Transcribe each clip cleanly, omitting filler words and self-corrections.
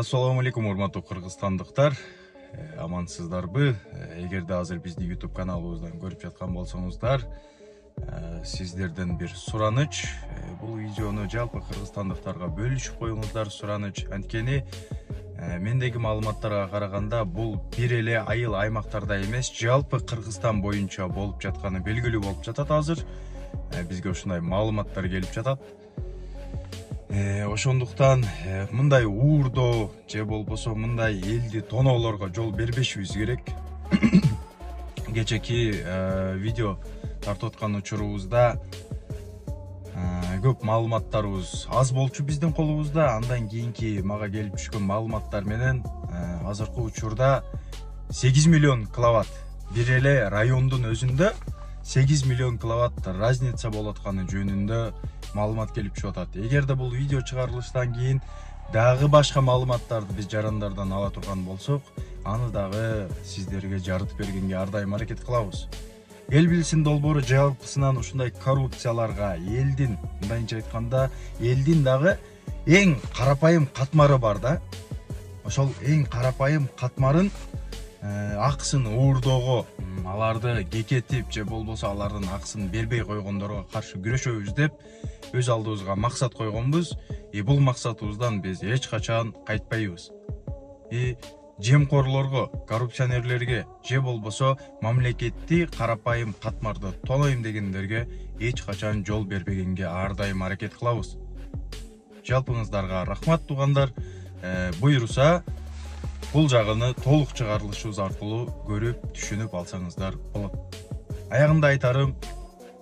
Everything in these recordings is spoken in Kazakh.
Assalamu алейкум, урматтуу кыргызстандыктар. Амансыздарбы? Эгерде азыр бизди YouTube каналыбыздан көрүп жаткан болсоңуздар, сиздерден бир сураныч. Бул видеону жалпы кыргызстандыктарга бөлүшүп коюңуздар, сураныч. Анткени мендеги маалыматтарга караганда бул бир эле айыл аймактарда эмес, жалпы Кыргызстан боюнча болуп жатканы белгилүү болуп жатат азыр. Бизге ушундай маалыматтар келип жатат. Ошондуктан мындай уурдоо же болбосо мындай элди тоноолорго жол бербешибиз керек. Кечеки видео тартып аткан учурубузда көп маалыматтарыбыз аз болчу биздин колубузда. Андан кийинки мага келип түшкөн маалыматтар менен азыркы учурда 8 миллион киловатт бир эле райондун өзүндө 8 миллион киловатт разница болуп атканы жөнүндө маалымат келип түшүп атат. Эгерде бул видео чыгарылыштан кийин дагы башка маалыматтарды биз жарандардан ала турган болсок, аны дагы сиздерге жарытып бергенге ар дайым аракет кылабыз. Эл билсин долбоору жалпысынан ушундай коррупцияларга элдин, мындайча айтканда, элдин дагы эң карапайым катмары бар да. Ошол эң карапайым катмарын акысын уурдоого, аларды кекетип же болбосо алардын акысын бербей койгондорго каршы күрөшөбүз деп өз алдыбызга максат койгонбуз. Бул максатыбыздан биз эч качан кайтпайбыз. Жемкорлорго, коррупционерлерге же болбосо мамлекетти карапайым катмарды тонойм дегендерге эч качан жол бербегенге ар дайым аракет кылабыз. Жалпыңыздарга рахмат туугандар. Буйруса бул жагыны толук чыгарылышыбыз аркылуу көрүп, түшүнүп алсаңыздар болот. Аягында айтарым,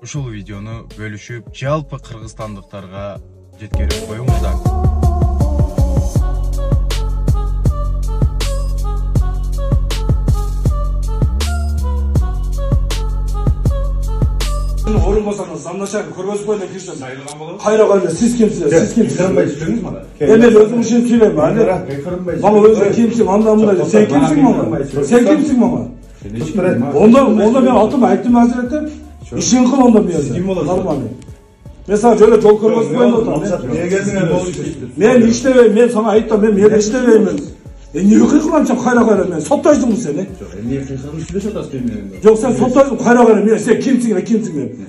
ушул видеону бөлүшүп, жалпы кыргызстандыктарга жеткирип коюңуздар. Орынбасарыңыз замначальник көргөзүп койгон кирсем кайра сиз кимсиз? Сиз кимсиз? Мен өзүм үчүн сүйлөйм. Мага өзү кимсиң, анда мындай. Сен кимсиң мага? Сен кимсиң мага? Онда мен атым айттым азиретте. Ишин кыл онда мен. Нормально. Мен сага жолу жол көргөзүп коюм атам. Мен иштебейм, мен сага айттым, мен иштебейм. Эмне кылган кайра мен соттойсуңбу сен? Эмне кылган сүйлөшүп атасың менен? Жок, сен соттойсуң кайра мен сен кимсиң?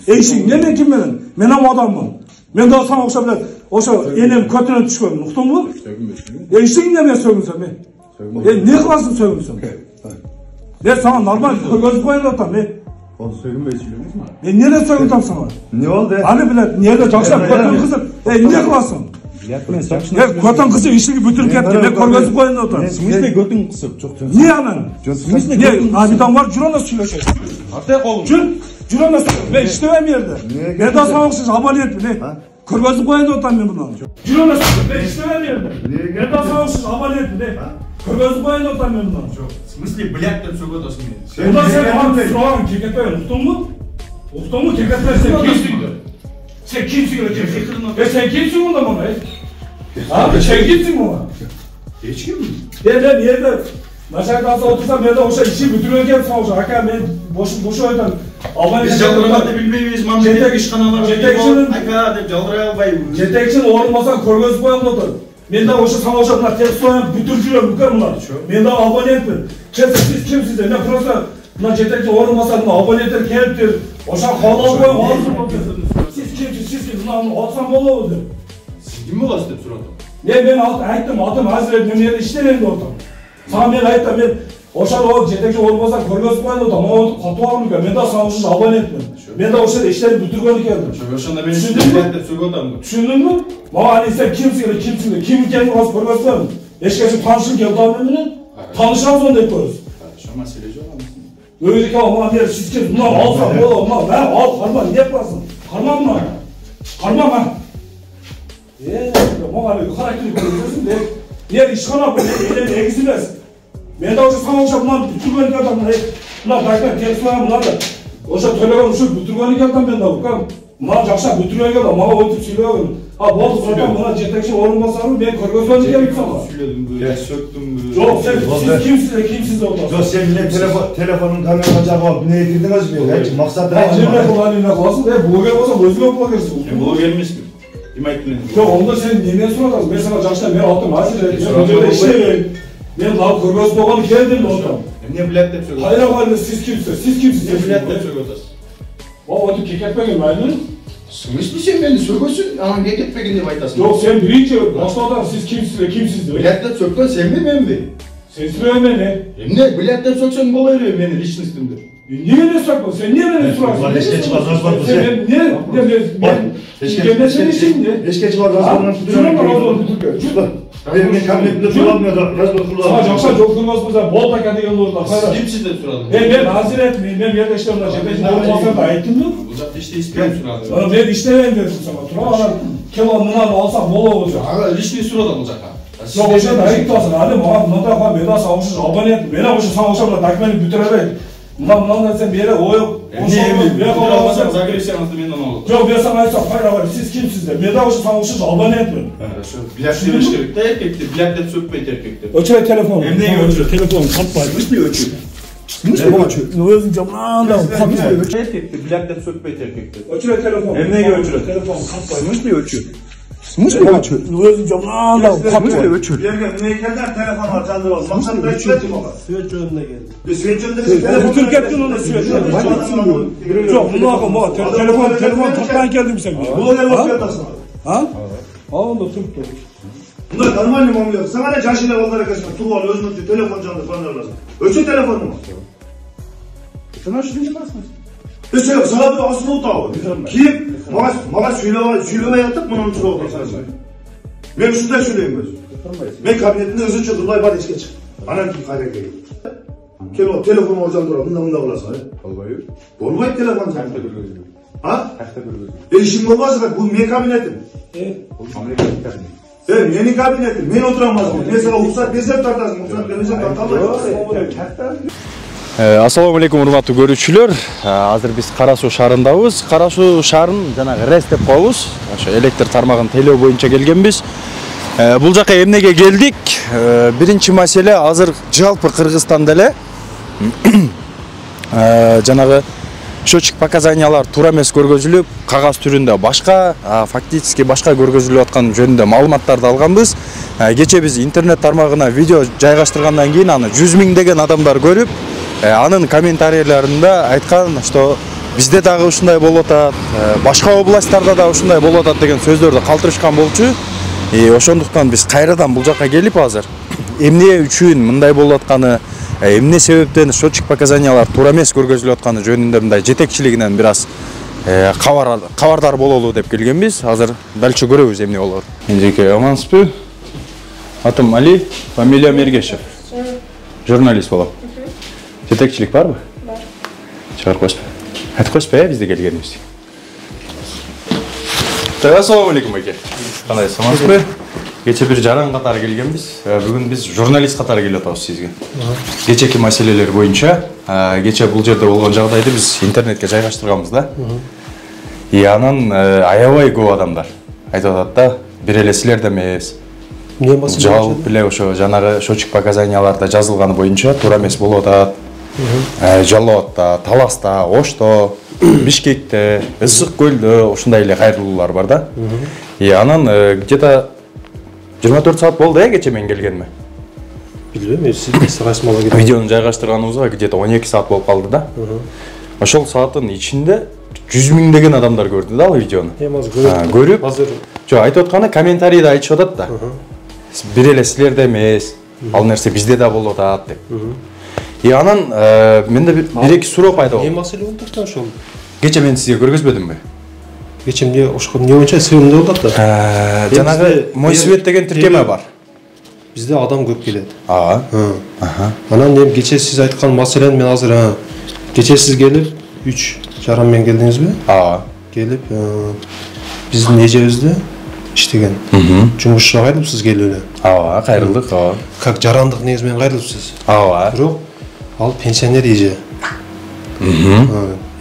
Эйшиң мен ким менен? Мен ам адаммын. Мен да сага окшоп эле ошо энем көтүнөн түшкөн, уктуңбу? Эйшиң мен сөгүнсөм мен. Эмне кыласың сөгүнсөм? Мен сага нормально көргөзүп коюм атам мен. Ол сөгүнбөй сүйлөңүз мага. Мен эмне сөгүнтам сага? Эмне болду? Аны билет, эмне жакшап көтөн кызып, эмне кыласың? Көтөн кызып ишиги бүтүрүп кетти, мен көргөзүп коюм атам. В смысле көтөн кысып? Жок, жок. Не анан? В смысле абидан бар жүрөңүз сүйлөшөт. Атай колуң. Жүрөңүз. Мен иштебейм жерде. Мен да сага окшош абонентмин, көргөзүп коюм атам мен муну. Жүрөңүз. Мен иштебейм жерде. Мен да сага окшош абонентмин, көргөзүп коюм атам мен муну. Жок. В смысле, блядь, деп сөйгөт атасың мен. Онда сен аны сураган кекетпей, уктуңбу? Уктуңбу, кекетпей сен кимсиң? Сен кимсиң? Сен кимсиң онда мына? Сен кимсиң мына? Эч ким? Мен жерде начальник отурсам, мен да ошо иши бүтүргөн келсем, ошо ака мен бош ойдон албай. Биз жалдырганды билбейбиз, мамлекеттик ишканалар ака деп жалдырай албайбыз. Жетекчини орунбасар көргөзүп коюм отур. Мен да ошо сага ошо мына текстовен бүтүрүп жүрөм, бүкө мына. Мен да абонентмин. Сиз кимсиз? Мен просто мына жетекчи орунбасар мына абоненттер келиптир. Ошо кабыл алып коюм. Сиз кимсиз? Мына алсам болобу деп. Сиз ким боласыз деп сурадым. Мен айттым, атым азыр мен жерде иштебейм деп атам. Сага мен айттым, мен ошол жетекчи орунбасар көргөзүп коюм атам. Мага катып алгым келген. Мен да сага ошо абонентмин. Мен да ошо иштерди бүтүргөнү келдим. Ошондо мен деп сөйгөт атам. Түшүндүңбү? Мага аны сен кимсиң? Ким экенин азыр көргөзүп коюм. Эчкечи таанышым келди ал менен. Таанышабыз деп коебуз. Ошо маселе жок анысы. Өзү мага бер сиз ким? Мына алсам болот, мына баары ал карма, эмне кыласың? Карма мына. Карма. Мага характер көрсөтсүң де. Мен ишкана бул эле эгиз эмес. Мен да ошо сага окшоп мына бүтүргөнү келдим. Мына дайкан келсем мына ошо төлөгөн ушул бүтүргөнү келдим мен да укам. Мына жакша бүтүргөн келди, мага өтүп сүйлөгөн. Болду, мына жетекчи орунбасарым мен көргөзгөнү келип сага. Сүйлөдүмбү, сөктүмбү. Жок, сиз кимсиз деп. Жок, сен менен телефонун камерага жагып алып эмне кирдиңиз бе? Максаты эмне кыласың? Блогер болсо өзүңө блогерсиң. Мен блогер эмесмин. Kim aytdın? Yok onda sen nemen soracaksın. Ben sana Caş'tan ben aldım. Hazır ben işleyeyim. Ben lav kurgaz boğanı geldim otam. Ne bilet dep söylüyorsun? Hayır abi siz kimsiniz? Siz kimsiniz? Ne bilet dep söylüyorsun? O otu keketmeyin ben. Sınırsız sen beni söylüyorsun. Aman keketmegin dep aytasın. Yok sen birinci başladan siz kimsiniz? Kimsiniz? Bilet dep sökten sen mi ben mi? Sen söyle beni. Ne bilet dep söksen bolayır beni lичностьimdi. Niye beni sokma? Sen niye beni sorarsın? Ulan eşke çıkar gazlar bu Sen ben senin için ne? Eşke çıkar gazlarından Şuna mı razı tutuyor? Benim kabinetinde kullanmıyor da nasıl Sana kullanmıyor? Caş'a çok durmaz mı sen? Bol paketi yıllarında. Kimsiz dep soradın? Ben hazır etmeyeyim. Ben yerleştirimde cebecinde olmasa da ayıttın mı? Uzakta işte isteyen soradın. Ben işlemem dedim sana. Tuna adam kilo mınar alsam bol olacak. Aga lичный soradan uzakta. Yok hoca da ayıp olsun. Hadi bana bundan da beda savaşmış. Abone et. Beni hoşa savaşa bırak. Takmeni bütürerek. Bundan da sen bir yere o yok. Bir almasam Zagresiyanızda benden olur. Yok ben sana ayıpsam. Hayır abi siz kimsiniz? Beda hoşa savaşmış. Abone etmeyin. Bilet demiş gerek de erkekti. Bilet dep sökmeyi erkekti. Ölçüle telefon. Emneye ölçü. Telefon kapaymış. Hiçbir ölçü. Özün camından kapaymış. Erkekti. Bilet dep sökmeyi erkekti. Ölçüle telefon. Emneye ölçü. Telefon kapaymış. Bir ölçü. Özün camından kapaymış. Yerine neykelden telefon var canlı var. Maksat da süreç mi var? Süreç önüne geldi. Süreç önünde telefon. Türk ettin onu süreç. Yok bunu akım telefon toptan geldim sen. Bu ne bakıyorsun? Ha? Onu da Türk dedik. Bunlar tanımayın mı oluyor? Sana ne caşiler onlara kaçma. Tuval, özmürtü, telefon canlı falan lazım. Ölçü telefonu mu? Sana şunu yaparsın. Mesela sana bir asıl utağı. Kim? Mağa şöyle yaptık mı onun için oldu sana. Ben şurada söyleyeyim ben. Ben kabinetinde özür çıldırlayıp hadi içine çık. Anam kim kaynak geliyor. Kelo telefonu oradan durar. Bundan olasın. Olbayı. Olmayıp telefon canlı. Tahta görüyoruz. Ha? Tahta görüyoruz. İşim olmaz bak bu ne kabinetim. Amerika kabinet. Evet yeni kabinetim. Ben oturamazdım. Mesela ulusat desem tartarsın. Ulusat desem tartarlar. Assalamu alaikum урматтуу көрүүчүлөр. Азыр биз Кара Суу шаарындабыз. Кара Суу шаарын жанагы РЭС деп коебуз. Ошо электр тармагын тейлөө боюнча келгенбиз. Бул жака эмнеге келдик? Биринчи маселе азыр жалпы Кыргызстанда эле жанагы счетчик показаниялар туура эмес көргөзүлүп, кагаз түрүндө башка, фактически башка көргөзүлүп аткан жөнүндө маалыматтарды алганбыз. Кече биз интернет тармагына видео жайгаштыргандан кийин аны 100 миңдеген адамдар көрүп, анын комментарийлеринде айткан, что бизде дагы ушундай болуп атат, башка областтарда да ушундай болуп атат деген сөздөрдү калтырышкан болчу. Ошондуктан биз кайрадан бул жака келип азыр эмне үчүн мындай болуп атканы, эмне себептен счетчик показаниялар туура эмес көргөзүлүп атканы жөнүндө мындай жетекчилигинен бир аз кабардар бололу деп келгенбиз. Азыр дальше көрөбүз эмне болор. Эндеке амансызбы? Атым Али, фамилия Мергешев. Журналист болом. Жетекчилик барбы? Бар. Чыгарып коюшпу. Айтып коюшпу, бизде келгенибизди. Assalamu alaikum аке. Кандай амансызбы? Кече бир жаран катары келгенбиз. Бүгүн биз журналист катары келип атабыз сизге. Кечеки маселелер боюнча, кече бул жерде болгон жагдайды биз интернетке жайгаштырганбыз да. Анан аябай көп адамдар айтып атат да, бир эле силерде эмес. Эмне маселе? Жалпы эле ошо жанагы счетчик показанияларда жазылганы боюнча туура эмес болуп атат. Жалал Абадта, Таласта, Ошто, Бишкекте, Ысык көлдө ушундай эле кайрылуулар бар да. Анан где-то 24 саат болду кече мен келгениме. Билбейм, сиз кайсымала кетип. Видеону жайгаштырганыбызга где-то 12 саат болуп калды да. Ошол сааттын ичинде 100 миңдеген адамдар көрдү да ал видеону. Көрүп, азыр жок айтып атканы комментарийде айтышып атат да. Бир эле силерде эмес, ал нерсе бизде да болуп атат деп. Анан менде бир-эки суроо пайда болду. эмне маселе болду ошол? Кече мен сизге көргөзбөдүмбү? Кече эмне ошко эмне боюнча сыйымды болду да. Жанагы Мой свет деген тиркеме бар. Бизде адам көп келет. Анан эми кече сиз айткан маселени мен азыр кече сиз келип 3 жаран менен келдиңизби? Келип биздин эжебизди иштеген. Жумушчу кайрылыпсыз келип эле. Кайрылдык. Как жарандык негиз менен кайрылыпсыз. Бирок ал пенсионер эже.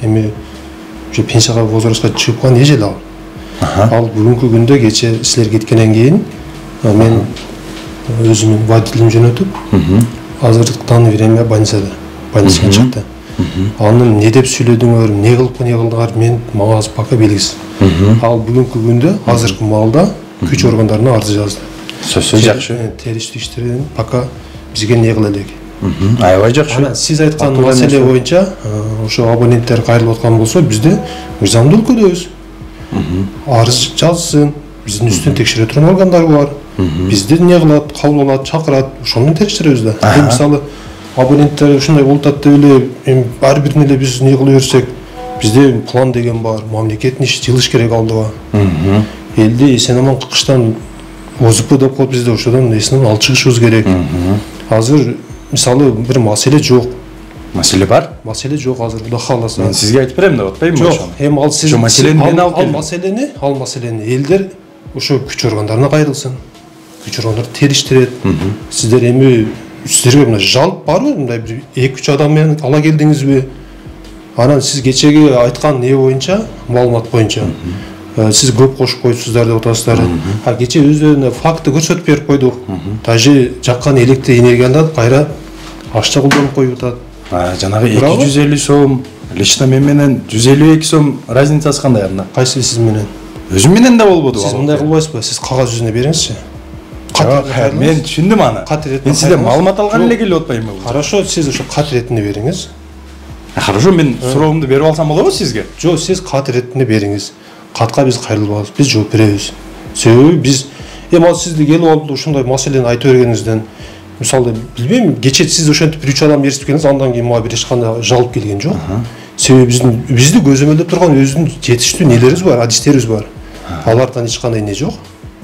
Эми ушу пенсияга возрастка чыгып калган эже ал. Ал бүгүнкү күндө кече силер кеткенден кийин мен өзүмдүн водителим жөнөтүп, азыркы время больницада чыкты. Анын не деп сүйлөдүңөр, не кылдыңар мен мага азыр пока белгисиз. Ал бүгүнкү күндө азыркы маалда күч органдарына арыз жазды. Сөзсүз жакшы. Териштик иштерин пока бизге не кыла элек. Аябай жакшы. Сиз айткан маселе боюнча ошо абоненттер кайрылып аткан болсо бизде мыйзамдуу өлкөдөбүз. Арыз жазсын, биздин үстүн текшере турган органдар бар. Бизди не кылат, кабыл алат, чакырат, ошону териштиребиз да. Мисалы абоненттер ушундай болуп атат деп эле ар бирине эле биз не кыла берсек, бизде план деген бар, мамлекеттин иши жылыш керек алдыга. Элди эсен аман кыштан ОЗП деп коюп бизде ошодон эсинен алып чыгышыбыз керек. Азыр мисалы бир маселе жок. Маселе бар? Маселе жок азыр, Кудай кааласа. Мен сизге айтып берем деп атпаймынбы Жок, ошону? эми ал сиз маселени мен алып келдим. ал маселени элдер ошо күч органдарына кайрылсын. Күч органдар териштирет. Сиздер эми сиздерге мына жалп барбы? Мындай бир 2-3 адам менен ала келдиңизби? Анан сиз кечеги айткан не боюнча, маалымат боюнча сиз көп кошуп коюпсуздар деп атасыздар. А кече өздөрүнө факты көрсөтүп берип койдук. Даже жаккан электр энергияны кайра ашча колдонуп коюп атат. Жанагы 250 сом, лично мен менен 152 сом разницасы кандай анда? Кайсы сиз менен? Өзүм менен да болбоду. Сиз мындай кылбайсызбы? Сиз кагаз жүзүнө бериңизчи. Мен түшүндүм аны. Мен сизден маалымат алган эле келип атпаймынбы? Хорошо, сиз ошо кат иретинде бериңиз. Хорошо, мен суроомду берип алсам болобу сизге? Жок, сиз кат иретинде бериңиз. Катка биз кайрылбайбыз, биз жооп беребиз. Себеби биз эми сизди келип алып ушундай маселени айтып бергениңизден, мисалы билбейм, кече сиз ошентип 1-3 адам ээрчип келдиңиз, андан кийин мага бир эч кандай жалп келген жок. Себеби бизди көзөмөлдөп турган өзүнүн жетиштүү нелерибиз бар, адистерибиз бар. Алардан эч кандай не жок.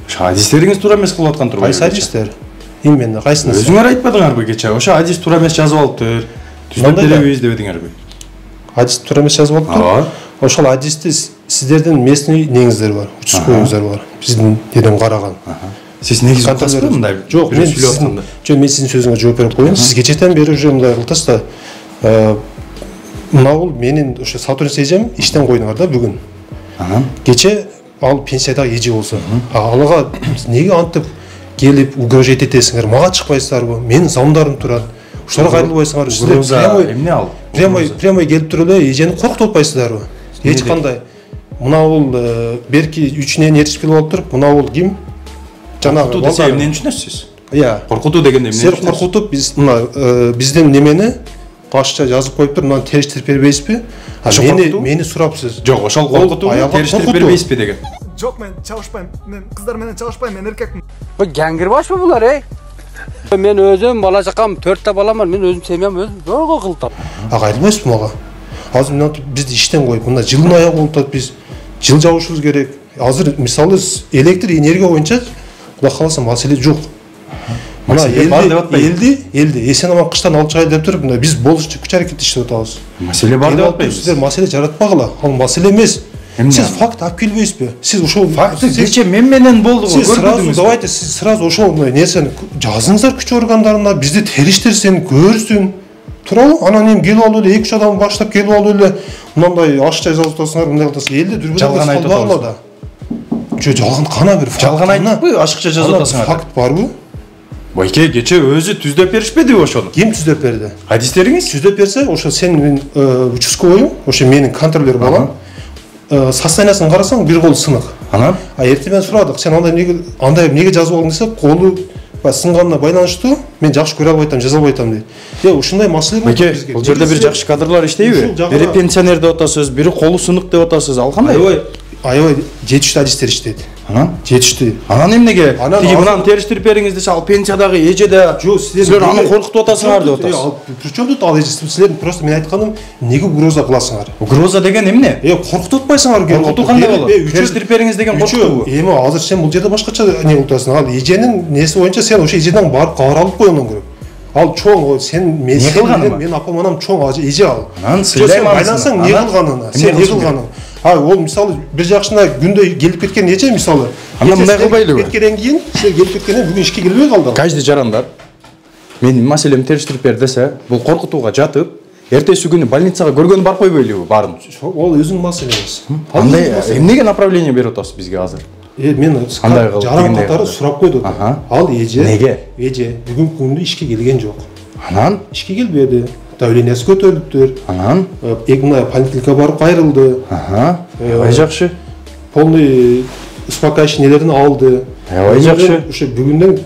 Ошо адистериңиз туура эмес кылып аткан турбайбы? Кайсы адистер? Именно кайсынысы? Өзүңөр айтпадыңарбы кече? Ошо адис туура эмес жазып алыптыр. Түзөп беребиз дебедиңерби? Адис туура эмес жазып алыптыр. Ошол адисти сиздердин местный неңиздер бар, участковыйыңыздар бар. Биздин неден караган. Сиз негизи укасызбы мындай? Жок, мен сиздин сөзүңөргө жооп берип коеюн. Сиз кечеден бери уже мындай кылтасыз да. Мына бул менин ошо сотрудник эжем иштен койдуңар да бүгүн. Кече ал пенсияда эже болсо, алга неге антип келип угрожать этесиңер? Мага чыкпайсыздарбы? Менин замдарым турат. Ушуларга кайрылбайсыңар. Сиздер эмне ал? Прямой келип туруп эле эжени коркутуп атпайсыздарбы? Эч кандай. Мына бул берки 3 ээрчип келип алып туруп, мына бул ким? Жанагы десе эмнени түшүнөсүз? Коркутуу дегенде эмне? Силер коркутуп биздин немени башча жазып коюп туруп, мынаны териштирип бербейсизби? Мени сурапсыз. Жок, ошол коркутуу териштирип бербейсизби деген. Жок, мен чабышпайм. Мен кыздар менен чабышпайм, мен эркекмин. Bu gangirbaşmı bunlar ey? Men özüm bala çakam 4 balam var. Men özüm semyam özüm жого кылтап. Кайрылбайсызбы мага? Азыр мына бизди иштен коюп, мына жылдын аягы болуп атат, биз жыл жабышыбыз керек. Азыр мисалы электр энергия боюнча Кудай кааласа маселе жок. Мына элди эсен аман кыштан алып чыгайлы деп туруп, мына биз болушунча күч аракет иштеп атабыз. Маселе бар деп атпайбыз. Сиздер маселе жаратпагыла. Ал маселе эмес. Сиз факт алып келбейсизби? Сиз ошол факты кече мен менен болду го, көрдүңүзбү? Давайте сиз сразу ошол нерсени жазыңыздар күч органдарына, бизди териштирсин, көрсүн. Туурабы? Анан эми келип алып эле 2-3 адам баштап келип алып эле мындай ашча жазып атасыңар, мындай кыласыңар. Элди дүрбөлөп жалган айтып атабыз да. Жалган кана бир факт. Жалган айтыппы, ашыкча жазып атасыңар. Факт барбы? Байке кече өзү түздөп беришпедиби ошону? Ким түздөп берди? Адистериңиз түздөп берсе, ошо сенин участковый, ошо менин контролер балам. Состояниясын карасаң, бир кол сынык. Анан? Эртең сурадык, сен андай эмнеге жазып алдың десе, колу сынганына байланыштуу, мен жакшы көрө албай атам, жаза албай атам дейт. Ушундай маселе бар бизге. Бул жерде бир жакшы кадрлар иштейби? Бири пенсионер деп атасыз, бири колу сынык деп атасыз. Ал кандай? Аябай жетиштүү адистер иштейт. Анан? Жетиштүү. Анан эмнеге? Тиги мынаны териштирип бериңиз десе, ал пенсиядагы эже да силер аны коркутуп атасыңар деп атасыз. Причем тут ал эже силердин просто мен айтканым, эмнеге угроза кыласыңар? Угроза деген эмне? Коркутуп атпайсыңар. Коркутуу кандай болот? Териштирип бериңиз деген коркутуу. Эми азыр сен бул жерде башкача не кылып атасың. Ал эженин неси боюнча сен ошо эжеден барып кабар алып кой ондан көрөп. Ал чоң, сен мен апам анам чоң эже ал. Анан сыйлайм байлансаң не кылганына? Сен не кылганың? Ол мисалы бир жакшына күндө келип кеткен эже мисалы. Анда мындай кылбайлыбы? Кеткенден кийин, силер келип кеткенден бүгүн ишке келбей калды. Каждый жарандар менин маселемди териштирип бер десе, бул коркутууга жатып, эртеси күнү больницага көргөнү барып койбойлубу баарын? Ол өзүнүн маселеңиз. Андай эмнеге направление берип атасыз бизге азыр? Мен жаран катары сурап койду. Ал эже. Неге? Эже бүгүнкү күндө ишке келген жок. Анан ишке келбеди. давлениясы көтөрүлүптүр. Анан? Мына поликлиникага барып кайрылды. Аябай жакшы. Полный успокаивающий нелерин алды. Аябай жакшы. Ушу бүгүндөн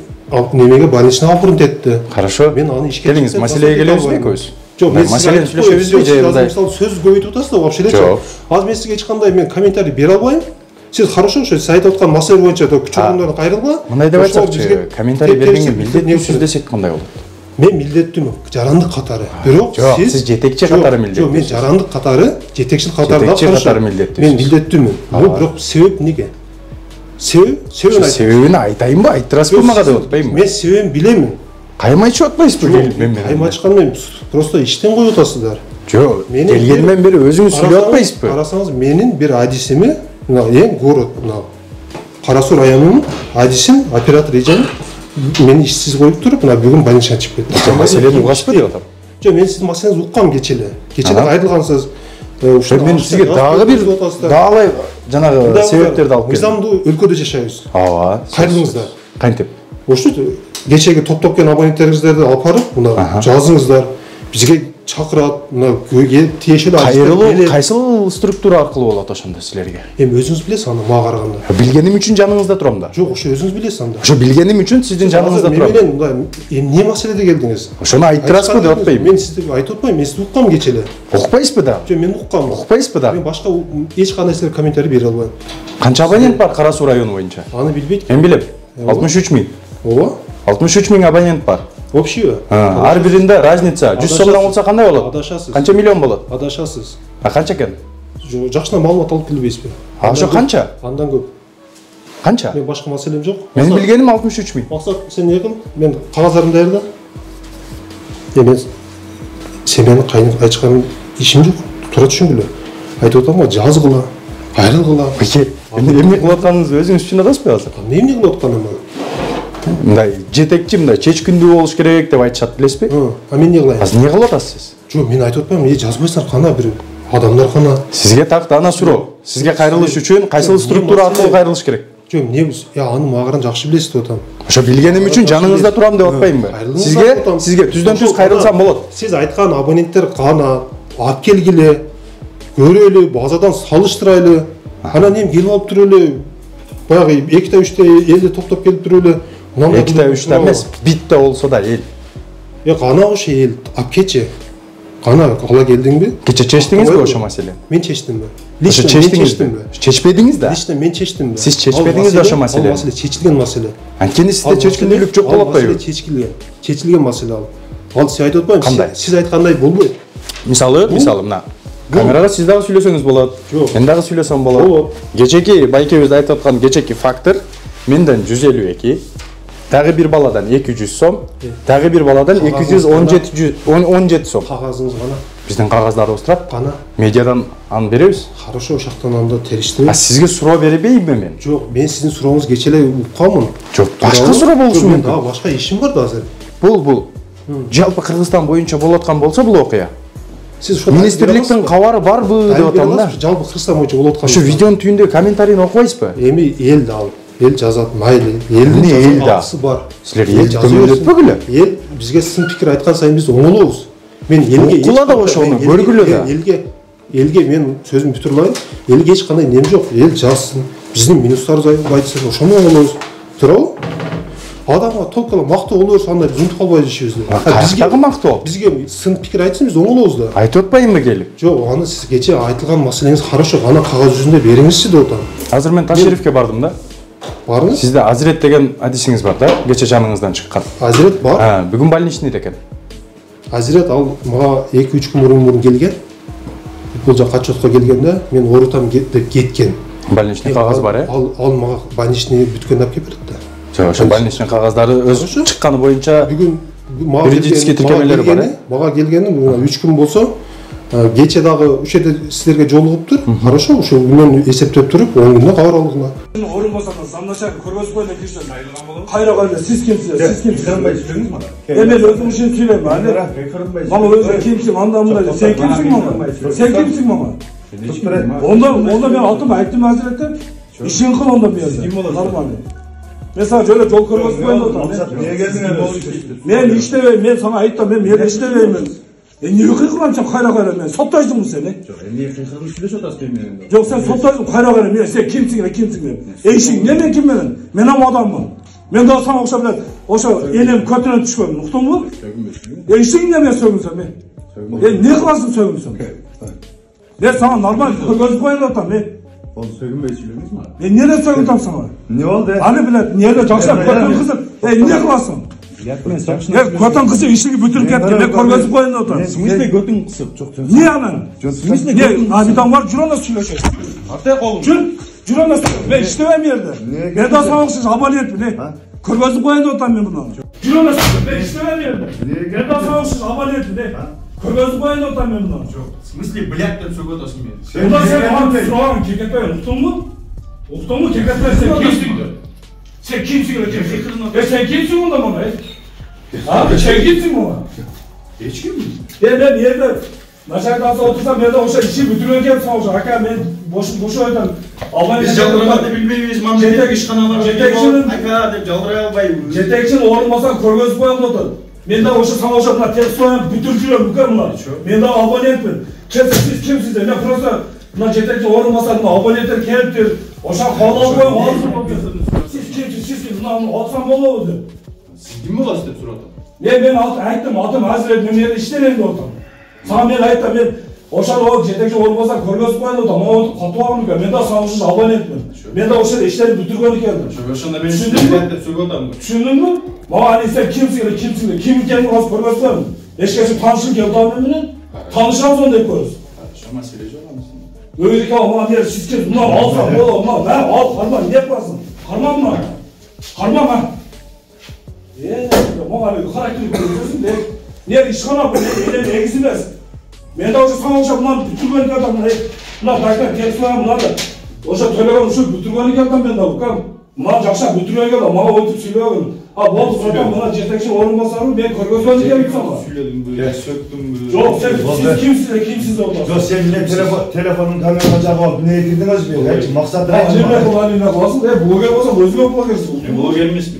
немеге больничный алып этти. Хорошо. Мен аны ишке келиңиз, маселеге келебизби экөөбүз? Жок, мен маселени сүйлөшөбүзбү же мындай? Мисалы сөз көбөйтүп атасыз да, вообще эле жок. Азыр мен сизге эч кандай мен комментарий бере албайм. Сиз хорошо, ошо сиз айтып аткан маселе боюнча күч органдарына кайрылгыла. Мындай деп айтсакчы, комментарий бергенге милдеттүүсүз десек кандай болот? Мен милдеттүүмүн, жарандык катары. Бирок сиз жетекчи катары милдеттүү. Жок, мен жарандык катары, жетекчил катары милдеттүү. Мен милдеттүүмүн. Бирок себеп эмнеге? Себебин айтайынбы, айттырасызбы мага деп атпаймынбы? Мен себебин билемин. Каймайчып атпайсызбы келип мен менен? Каймачкан мен просто иштен коюп атасыздар. Жок, келгенден бери өзүңүз сүйлөп атпайсызбы? Карасаңыз, менин бир адисими, мына эң город, мына Кара Суу районунун адисин, оператор эжем мени ишсиз коюп туруп, мына бүгүн больничкага чыгып кетти. Маселени угасызбы деп атам. Жок, мен сиздин маселеңизди уккам кечеле. Кечеле кайрылгансыз. Мен сизге дагы бир дагы жанагы себептерди алып келдим. Мыйзамдуу өлкөдө жашайбыз. Ооба. Кайрылыңыздар. Кантип? Ошо кечеги топтоп келген абоненттериңиздерди алып барып, мына жазыңыздар. Бизге чакырат, мына тиешелүү кайрылуу кайсыл структура аркылуу болот ошондо силерге? Эми өзүңүз билесиз аны мага караганда. Билгеним үчүн жаныңызда турам да. Жок, ошо өзүңүз билесиз анда. Ошо билгеним үчүн сиздин жаныңызда турам. Мен менен эмне маселеде келдиңиз? Ошону айттырасызбы деп атпайм. Мен сизди айтып атпайм, мен сизди уккам кечеле. Укпайсызбы да? Жок, мен уккам. Укпайсызбы да? Мен башка эч кандай силерге комментарий бере албайм. Канча абонент бар Кара Суу району боюнча? Аны билбейт. Мен билем. 63 000. Ооба. 63 000 абонент бар. Общий. Ар биринде разница 100 сомдон болсо кандай болот? Адашасыз. Канча миллион болот? Адашасыз. Канча экен? Жакшына маалымат алып билбейсизби? Ошо канча? Андан көп. Канча? Мен башка маселем жок. Мен билгеним 63 000. Максат, сен якын, мен кагаздарымды даярда. Мен сен менин кайын айчкан ишим жок. Тура түшүнгүлө. Айтып атам го, жазгыла, кайрылгыла. Эмне кылып атканыңызды өзүңүз түшүнүп атасызбы азыр? Эмне кылып атканым? Мындай жетекчи мындай чечкиндүү болуш керек деп айтышат билесизби? А мен эмне кылайын? Азыр эмне кылып атасыз? Жок, мен айтып атпаймын, жазбайсыңар кана бир адамдар кана. Сизге так ана суроо. Сизге кайрылыш үчүн кайсыл структура аркылуу кайрылыш керек? Жок, эмне аны мага жакшы билесиз деп атам. Ошо билгеним үчүн жаныңызда турам деп атпаймынбы? Сизге түздөн түз кайрылсам болот. Сиз айткан абоненттер кана, алып келгиле, көрөлү, базадан салыштырайлы. Анан эми келип алып турөлү. Баягы 2-3 элди топтоп келип турөлү. 2-3 эмес, битте болсо да эл. Кана ошо эл, алып кече. Кана ала келдиңби? Кече чечтиңизби ошо маселени? Мен чечтимби? Лично чечтиңизби? Чечпедиңиз да? Лично мен чечтимби? Сиз чечпедиңиз да ошо маселени? Ал маселе чечилген маселе. Анткени сизде чечкиндүүлүк жок болуп атпайбы? Чечилген маселе ал. Ал сиз айтып атпаймынбы? Кандай? Сиз айткандай болбойт. Мисалы мына камерага сиз дагы сүйлөсөңүз болот. Мен дагы сүйлөсөм болот. Кечеки байкебиз айтып аткан кечеки фактор менден 152, дагы бир баладан 200 сом, дагы бир баладан 217 сом. Кагазыңыз кана? Биздин кагаздарыбыз турат. Кана? Медиадан аны беребиз. Хорошо, ошоктон анда териштирип. А сизге суроо бербейби мен? Жок, мен сиздин сурооңуз кечеле укканмын. Жок, башка суроо болушу мүмкүн. Дагы башка ишим бар да азыр. Бул жалпы Кыргызстан боюнча болуп аткан болсо бул окуя. Сиз ошо министрликтин кабары барбы деп атам да. Жалпы Кыргызстан боюнча болуп аткан. Ошо видеонун түбүндө комментарийни окубайсызбы? Эми эл да ал. Эл жазат, майлы. Элдин жазасы бар. Силер эл төмөндөтпөгүлө? Эл бизге сын пикир айткан сайын биз оңолобуз. Мен элге окула да ошону көргүлө да. Элге мен сөзүмдү бүтүрүп алайын. Элге эч кандай нем жок. Эл жазсын. Биздин минустарыбыз айтса ошону оңолобуз. Туурабы? Адамга толку мактоо боло берсе андай жунтуп калбай жашайбыз. Бизге мактоо. Бизге сын пикир айтсын биз оңолобуз да. Айтып атпаймынбы келип? Жок, аны сиз кече айтылган маселеңиз хорошо, ана кагаз жүзүндө бериңизчи деп атам. Азыр мен Ташеривке бардым да. Барыңыз? Сизде Азирет деген адисиңиз бар да, кече жаныңыздан чыккан. Азирет бар? Бүгүн больничный экен. Азирет ал мага 2-3 күн мурун келген. Бул жака отчетко келгенде мен оорутам деп кеткен. Больничный кагаз бар, Ал мага больничный бүткөндө алып келип берди да. Ошо больничный кагаздары өз чыкканы боюнча бүгүн мага юридический тиркемелери бар. Мага келгени 3 күн болсо, кече дагы ушул жерде силерге жолугуптур. Хорошо, ошол күнөн эсептеп туруп 10 күндө кабар алдыгына. Орун болсаңыз, замначальник көргөзүп койгон киши айрылган болот. Кайра кайра сиз кимсиз? Сиз кимсиз? Мен өзүм үчүн сүйлөйм. Мага өзүм кимсиң, анда мында сен кимсиң мага? Сен кимсиң мага? Онда мен айттым Азиретте. Ишин кыл онда мен. Нормально. Мен сага жолу жол көргөзүп коюм атам. Мен иштебейм, мен сага айттым, мен иштебеймин. Niye kıyıkılan sen kayra men? Sottaydın mı seni? Niye kıyıkılan süreç otası benim? Yok sen sottaydın kayra men. Sen kimsin? Eşin ne men kim men? Men ama adamım. Men daha sana okşa bilen. Okşa elim kötüne düşmem. Uktun mu? Eşin ne men sögünsen men? Ne kılarsın sögünsen? Ben sana normal göz koyun otam men. Onu sögünmeyi söylüyorsunuz mu? Nereye sögüntem sana? Ne oldu? Hani bile nerede çalışan kötün kızım? Ne kılarsın? Kötün kızı işini bütürüp gitti. Ne korgazı koyun otam. Смысле götün kısıp çok çok. Niye anan? Ne? Abidan var cürana söyleşir. Hatta kolum. Cürana söyleşir. Ben işlemem yerde. Ne daha sağlıksız ameliyat mı ne? Korgazı koyun otam ben bundan. Cürana söyleşir. Ben işlemem yerde. Ne daha sağlıksız ameliyat mı ne? Korgazı koyun otam ben bundan. В смысле, блядь, там все готовы мен. Ondan sen bana sorağın keketmeyin. Uktun mu? Uktun mu keketmeyin sen kimsin? Sen kimsin öyle kimsin? Sen kimsin ondan bana? Abi sen kimsin bana? Hiç kim mi? Ben yerde Naşardansa otursam ben de hoşa işi bütünlüğüne sana hoşa. Hakan ben boşu ödem. Biz jaldıramadı bilmeyiz. Mamjetek iş kanalar. Aka dep jaldıray albayım. Jetekçin orulmasan körgözü koyalım otur. Ben de hoşa sana hoşa buna ters soyan bütürcülüyorum bunlar. Ben de abonentmim. Siz kimsiniz de ne kurasa buna jetekçin orulmasa buna abonentler keliptir. Hoşa kovalal koyun ağzını. Siz kimsiniz? Buna olsam bol oldu. Siz kim olasınız dep soradım. Ben aytdım adım hazır etmem yerde işlerim de otam. Sana ben aytdım ben oşan o jetekçi olmasa körgözü koyun otam. O katuağını ben de sana hoşa abonentmim. Ben de hoşa işleri bütürgönü geldim. Şoşanda benim işlerim dep sögötam. Düşündün mü? Bana hani sen kimsin? Kim kendini az körgözü koyun? Eşkesi tanışın geldi abimle. Tanışamaz onu da yapıyoruz. Şama sileci olamazsın. Öyle ki ama diğer siz kim? Bunlar alsam bol olmaz. Ben al karman ne yaparsın? Karman mı? Karman mı? Bana böyle karakteri görüyorsun de. Ne işkana bu ne egzimez. Ben de hoca sana hoca bunlar bütürgönlük adamlar. Bunlar taklar telefon bunlar da. Hoca telefon şu bütürgönlük adam ben de bakam. Bunlar jakşa bütürgönlük adam. Bana oturup söylüyorum. Ha bol zaten bana jetekçi olmasam ben körgözgönlük gelip sana. Söyledim böyle. Söktüm böyle. Yok siz kimsiniz orada? Yok sen ne telefonun kamerası alıp neye girdiniz mi? Hiç maksat ne kolasın da blogger olsa özgür bloggersin. Blogger misin?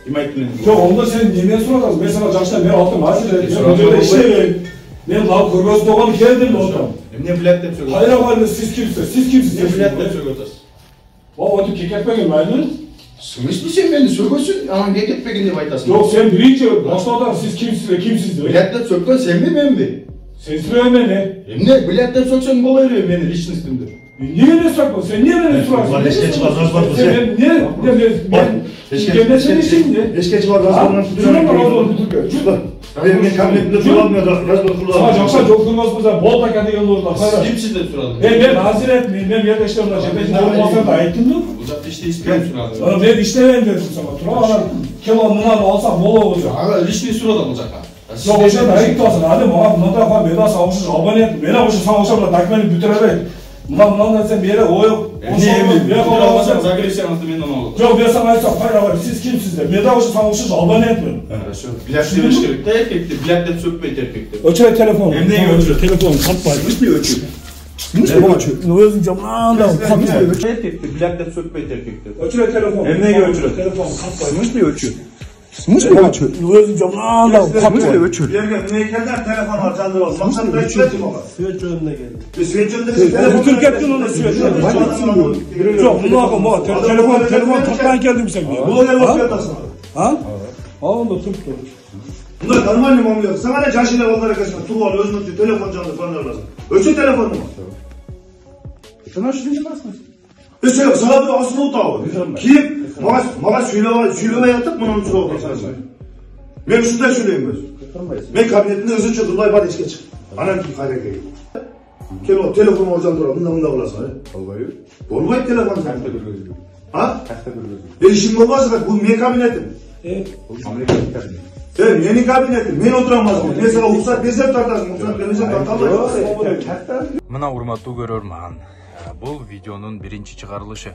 Kim aytın? Yok onda sen yemeğe sorarız. Ben sana jakşa ben altım hazır et. Ben işleyeyim. Ben daha körgöz doğan geldim orada. Ne bilet dep sögötam. Hayır ama siz kimsiniz? Ne bilet dep sögötas. O keketme gelmeydin. Смысле sen beni sögösün? Ama ne ketpegin dep aytasın? Yok sen birinci başta adam siz kimsiniz diyor. Bilet dep sökten sen mi ben mi? Sen söyleme ne? Ne bilet dep söksen bol veriyor beni lичностьimde. Niye ne sakla? Sen niye beni sorarsın? Var eşke çıkar gaz var bu Sen sen. niye? Ben senin şimdi. Eşke çıkar gaz var. Şuna bak oğlum bütürgön. Benim kabinetimde kullanmıyor. Gaz var Sana kullanmıyor. jakşa çok kırmaz bu bol paketi yolu orada. Siz kimsiz dep soradım. Ben hazır etmeyeyim. Ben yerde işlerimle cebetin olmasa da ayettim mi? Uzakta işte ispiyem soradım. Ben işlemem dedim sana. Tura adam kilonundan alsam bol olacak. Aga lичный soradım uzakta. Yok hoşa da ayıp olsun. Hadi bana bundan da ben daha savaşır abone et. Ben hoşa savaşa bile takmeni bütürerek. Bundan da sen bir yere o yok. Ne olmasa Zagreb'sen altı benden olur. Yok ben sana ayıp hayır var. Siz kimsiniz de? Ben daha hoşa savaşır abone etmiyorum. Bilet demiş gerek. De erkekti. Bilet dep sökmeyi erkekti. Ölçüre telefon. Hem neye ölçüre? Telefon kapay. Hiç mi ölçü? Ne özün camdan da kapay. Erkekti. Bilet dep sökmeyi erkekti. Ölçüre telefon. Hem neye ölçüre? Telefon kapay. Hiç mi ölçü? Ne özün camdan da kapay. Yergen neykelden telefon var canlı ol. Maksat da içmedim ama. Süreç önüne geldi. Süreç önünde telefon. Bütün kaptın onu süreç. Yok bunu akım telefon toplan geldim sen. Bu ne bakıyorsun? Ha? Onda tuttu. Bunlar normal mi oluyor? Sana ne caşile onlara kaçma. Tuval, özmüktü, telefon canlı falan lazım. Ölçü telefonu mu? Sen hoş değil misin? Mesela sana bir asıl otağı. Kim? Mağa söyleme yatıp bunun için oldu. Ben şurada söyleyeyim ben. Ben kabinetinde hızlı çıktım. Bari içke çık. Anam ki kayra geliyor. Telefonu oradan duralım. Bundan bulasın. Olmayı telefonu. Ha? İşim olmaz bak. Bu ne kabinetim? Evet, yeni kabinetim. Men oturamazdım. Mesela ruhsat versem tartarsın. Ruhsat vermesem tartamayız. Мына урматтуу көрөрман, бул видеонун биринчи чыгарылышы.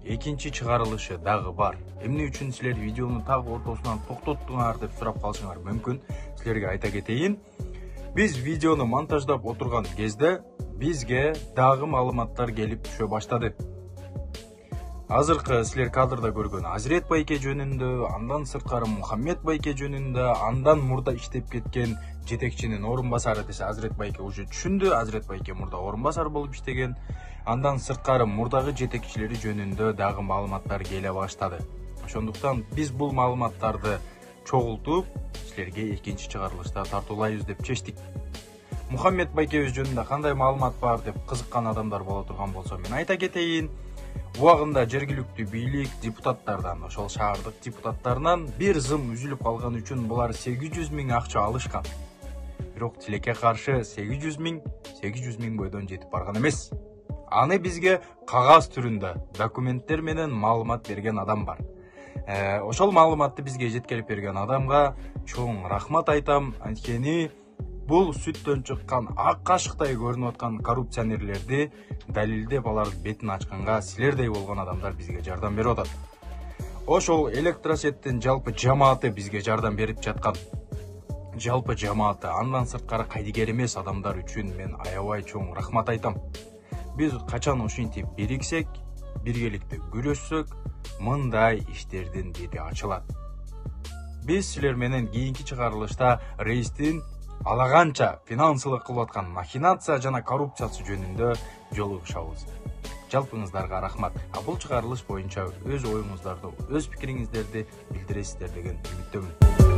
Экинчи чыгарылышы дагы бар. Эмне үчүн силер видеонун так ортосунан токтоттуңар деп сурап калышыңар мүмкүн. Силерге айта кетейин. Биз видеону монтаждап отурган кезде бизге дагы маалыматтар келип түшө баштады. азыркы силер кадрда көргөн Азирет байке жөнүндө, андан сырткары Мухаммед байке жөнүндө, андан мурда иштеп кеткен жетекчинин орун басары десе Азирет байке уже түшүндү. Азирет байке мурда орун басар болуп иштеген. Андан сырткары мурдагы жетекчилери жөнүндө дагы маалыматтар келе баштады. Ошондуктан биз бул маалыматтарды чогултуп силерге экинчи чыгарылышта тартуулайбыз деп чечтик. Мухаммед байкебиз жөнүндө кандай маалымат бар деп кызыккан адамдар боло турган болсо мен айта кетейин. Убагында жергиликтүү бийлик депутаттардан, ошол шаардык депутаттарынан бир зым үзүлүп калган үчүн булар 800 миң акча алышкан. Бирок тилекке каршы 800 миң бойдон жетип барган эмес. Аны бизге кагаз түрүндө документтер менен маалымат берген адам бар. Ошол маалыматты бизге жеткирип берген адамга чоң рахмат айтам. Анткени бул сүттөн чыккан ак кашыктай көрүнүп аткан коррупционерлерди далилдеп алардын бетин ачканга силердей болгон адамдар бизге жардам берип атат. Ошол электросеттин жалпы жамааты бизге жардам берип жаткан. Жалпы жамааты, андан сырткары кайдыгер эмес адамдар үчүн мен аябай чоң рахмат айтам. Биз качан ушинтип бириксек, биргеликте күрөшсөк, мындай иштердин бети ачылат. Биз силер менен кийинки чыгарылышта рейстин алаганча финансылык кылып аткан махинация жана коррупциясы жөнүндө жолугушабыз. Жалпыңыздарга рахмат. Бул чыгарылыш боюнча өз оюңуздарды, өз пикириңиздерди билдиресиздер деген үмүттөмүн.